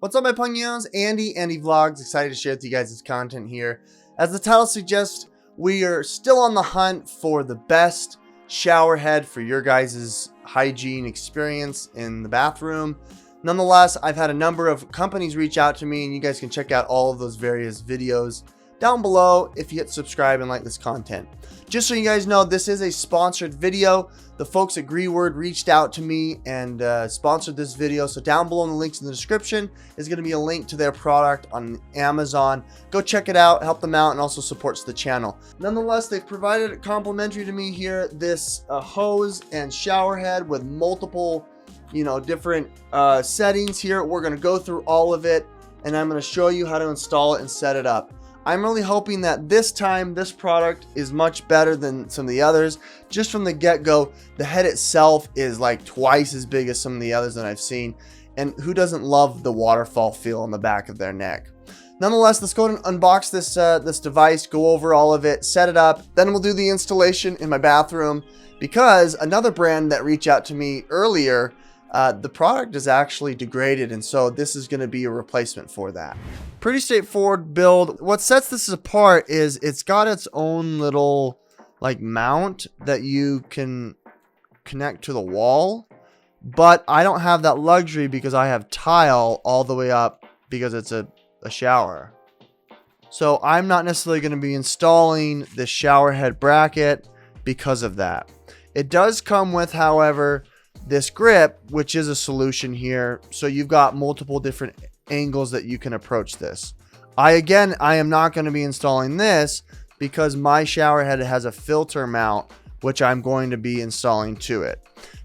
What's up, my Pungyos? Andy Vlogs, excited to share with you guys this content here. As the title suggests, we are still on the hunt for the best shower head for your guys' hygiene experience in the bathroom. Nonetheless, I've had a number of companies reach out to me, and you guys can check out all of those various videos down below if you hit subscribe and like this content. Just so you guys know, this is a sponsored video. The folks at GREWORD reached out to me and sponsored this video. So down below in the links in the description is going to be a link to their product on Amazon. Go check it out, help them out, and also supports the channel. Nonetheless, they've provided complimentary to me here this hose and shower head with multiple, different settings here. We're going to go through all of it, and I'm going to show you how to install it and set it up. I'm really hoping that this time this product is much better than some of the others. Just from the get-go, the head itself is like twice as big as some of the others that I've seen. And who doesn't love the waterfall feel on the back of their neck? Nonetheless, let's go ahead and unbox this, this device, go over all of it, set it up. Then we'll do the installation in my bathroom, because another brand that reached out to me earlier, the product is actually degraded, and so this is going to be a replacement for that. Pretty straightforward build. What sets this apart is it's got its own little like mount that you can connect to the wall, but I don't have that luxury because I have tile all the way up because it's a shower. So I'm not necessarily going to be installing the shower head bracket because of that. It does come with, however, this grip, which is a solution here. So you've got multiple different angles that you can approach this. I am not going to be installing this because my shower head has a filter mount, which I'm going to be installing to it.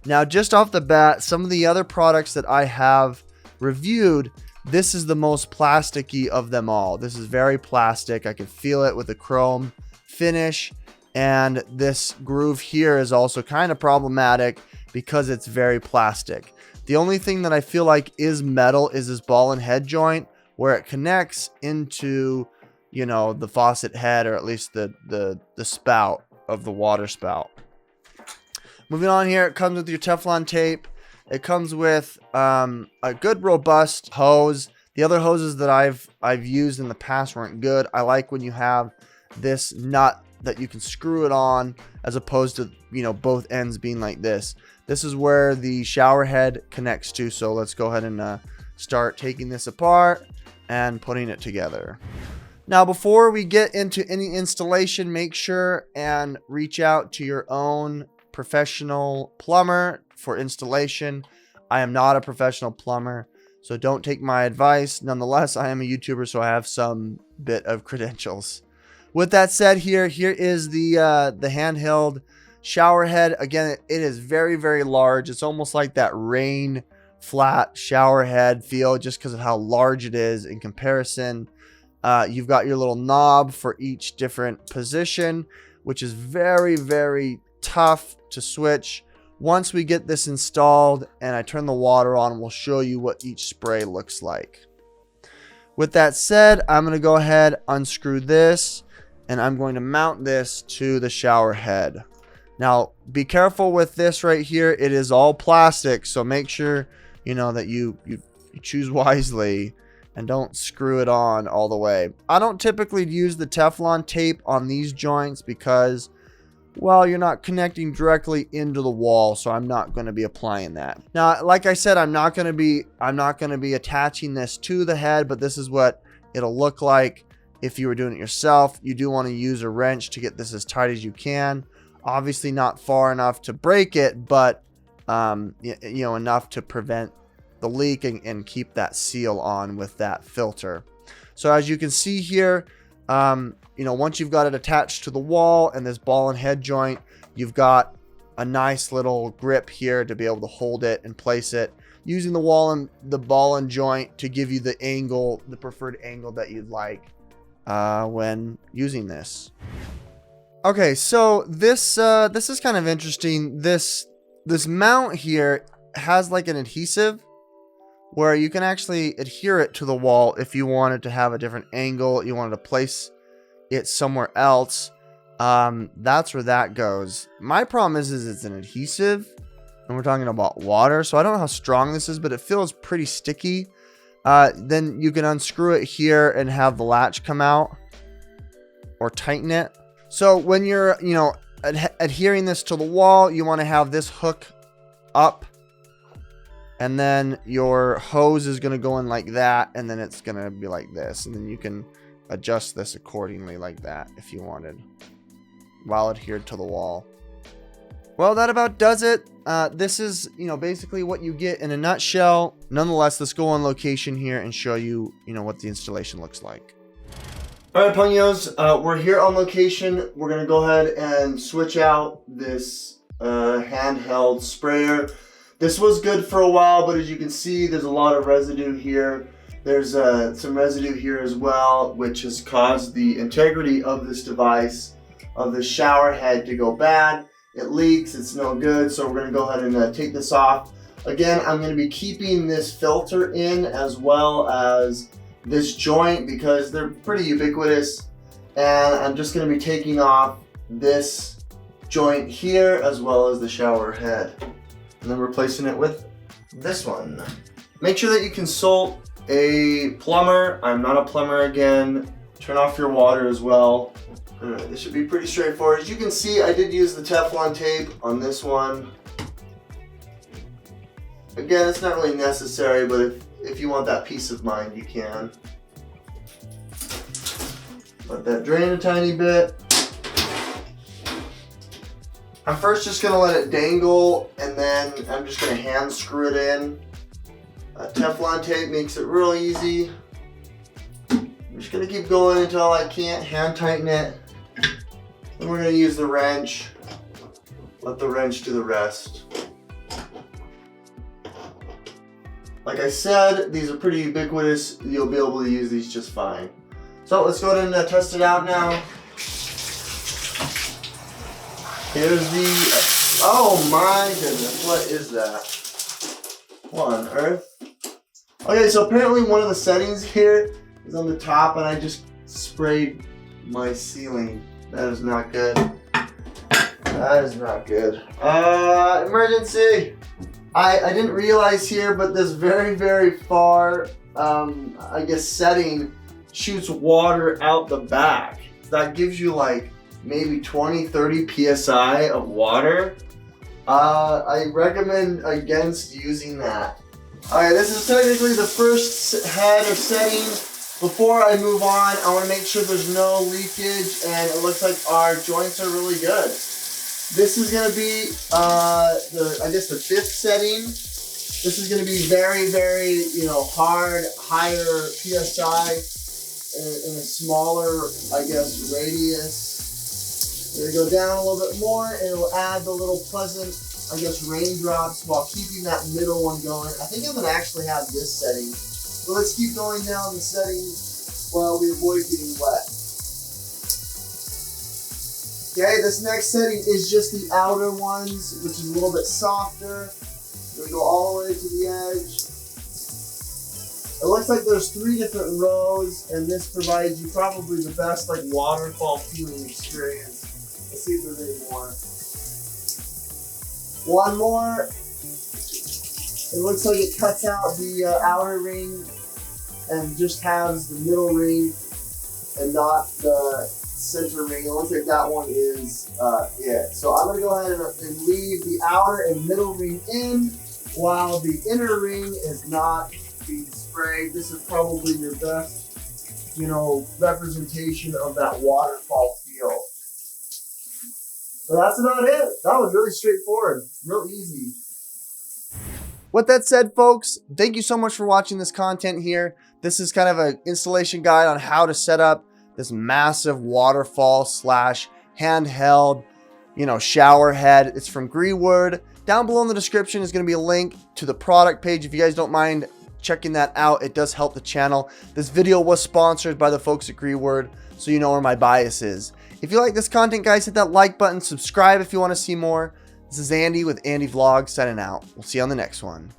Now, just off the bat, some of the other products that I have reviewed, this is the most plasticky of them all. This is very plastic. I can feel it with the chrome finish. And this groove here is also kind of problematic because it's very plastic. The only thing that I feel like is metal is this ball and head joint where it connects into, the faucet head, or at least the spout of the water spout. Moving on here, it comes with your Teflon tape. It comes with a good robust hose. The other hoses that I've used in the past weren't good. I like when you have this nut that you can screw it on, as opposed to both ends being like this. This is where the shower head connects to. So let's go ahead and start taking this apart and putting it together. Now, before we get into any installation, make sure and reach out to your own professional plumber for installation. I am not a professional plumber, so don't take my advice. Nonetheless, I am a YouTuber, so I have some bit of credentials. With that said, here is the handheld shower head. Again, it is very, very large. It's almost like that rain flat shower head feel, just because of how large it is in comparison. You've got your little knob for each different position, which is very, very tough to switch. Once we get this installed and I turn the water on, we'll show you what each spray looks like. With that said, I'm going to go ahead, unscrew this, and I'm going to mount this to the shower head. Now, be careful with this right here. It is all plastic, so make sure that you choose wisely and don't screw it on all the way. I don't typically use the Teflon tape on these joints because, well, you're not connecting directly into the wall, so I'm not going to be applying that. Now, like I said, I'm not going to be attaching this to the head, but this is what it'll look like if you were doing it yourself. You do want to use a wrench to get this as tight as you can. Obviously not far enough to break it, but enough to prevent the leak and keep that seal on with that filter. So as you can see here, once you've got it attached to the wall and this ball and head joint, you've got a nice little grip here to be able to hold it and place it, using the wall and the ball and joint to give you the angle, the preferred angle that you'd like when using this. Okay, so this is kind of interesting. This mount here has like an adhesive where you can actually adhere it to the wall if you wanted to have a different angle, you wanted to place it somewhere else. That's where that goes. My problem is it's an adhesive, and we're talking about water, so I don't know how strong this is, but it feels pretty sticky. then you can unscrew it here and have the latch come out or tighten it. So when you're, you know, adhering this to the wall, you want to have this hook up, and then your hose is going to go in like that, and then it's going to be like this, and then you can adjust this accordingly like that if you wanted, while adhered to the wall. Well, that about does it. This is, you know, basically what you get in a nutshell. Nonetheless, let's go on location here and show you, you know, what the installation looks like. All right, Pugnos, we're here on location. We're gonna go ahead and switch out this handheld sprayer. This was good for a while, but as you can see, there's a lot of residue here. There's some residue here as well, which has caused the integrity of this device, of the shower head, to go bad. It leaks, it's no good, so we're gonna go ahead and take this off. Again, I'm gonna be keeping this filter in as well as this joint because they're pretty ubiquitous, and I'm just going to be taking off this joint here as well as the shower head, and then replacing it with this one. Make sure that you consult a plumber. I'm not a plumber again. Turn off your water as well. All right, this should be pretty straightforward. As you can see, I did use the Teflon tape on this one. Again, it's not really necessary, but if you want that peace of mind, you can. Let that drain a tiny bit. I'm first just gonna let it dangle, and then I'm just gonna hand screw it in. Teflon tape makes it real easy. I'm just gonna keep going until I can't hand tighten it. Then we're gonna use the wrench. Let the wrench do the rest. Like I said, these are pretty ubiquitous. You'll be able to use these just fine. So let's go ahead and test it out now. Here's the, oh my goodness, what is that? What on earth? Okay, so apparently one of the settings here is on the top, and I just sprayed my ceiling. That is not good. That is not good. Emergency! I didn't realize here, but this very, very far, I guess, setting shoots water out the back. That gives you like maybe 20-30 psi of water. I recommend against using that. Alright, this is technically the first head of setting. Before I move on, I want to make sure there's no leakage, and it looks like our joints are really good. This is going to be, I guess the fifth setting. This is going to be very, very, you know, hard, higher PSI in a smaller, I guess, radius. We're going to go down a little bit more, and it'll add the little pleasant, I guess, raindrops while keeping that middle one going. I think I'm going to actually have this setting. So let's keep going down the settings while we avoid getting wet. Okay, this next setting is just the outer ones, which is a little bit softer. We're gonna go all the way to the edge. It looks like there's 3 different rows, and this provides you probably the best like waterfall feeling experience. Let's see if there's any more. One more. It looks like it cuts out the outer ring and just has the middle ring and not the center ring. It looks like that one is it. So I'm going to go ahead and leave the outer and middle ring in while the inner ring is not being sprayed. This is probably your best, you know, representation of that waterfall feel. So that's about it. That was really straightforward, real easy. With that said, folks, thank you so much for watching this content here. This is kind of an installation guide on how to set up this massive waterfall / handheld, you know, shower head. It's from GREWORD. Down below in the description is going to be a link to the product page. If you guys don't mind checking that out, it does help the channel. This video was sponsored by the folks at GREWORD, so you know where my bias is. If you like this content, guys, hit that like button, subscribe if you want to see more. This is Andy with Andy Vlogs signing out. We'll see you on the next one.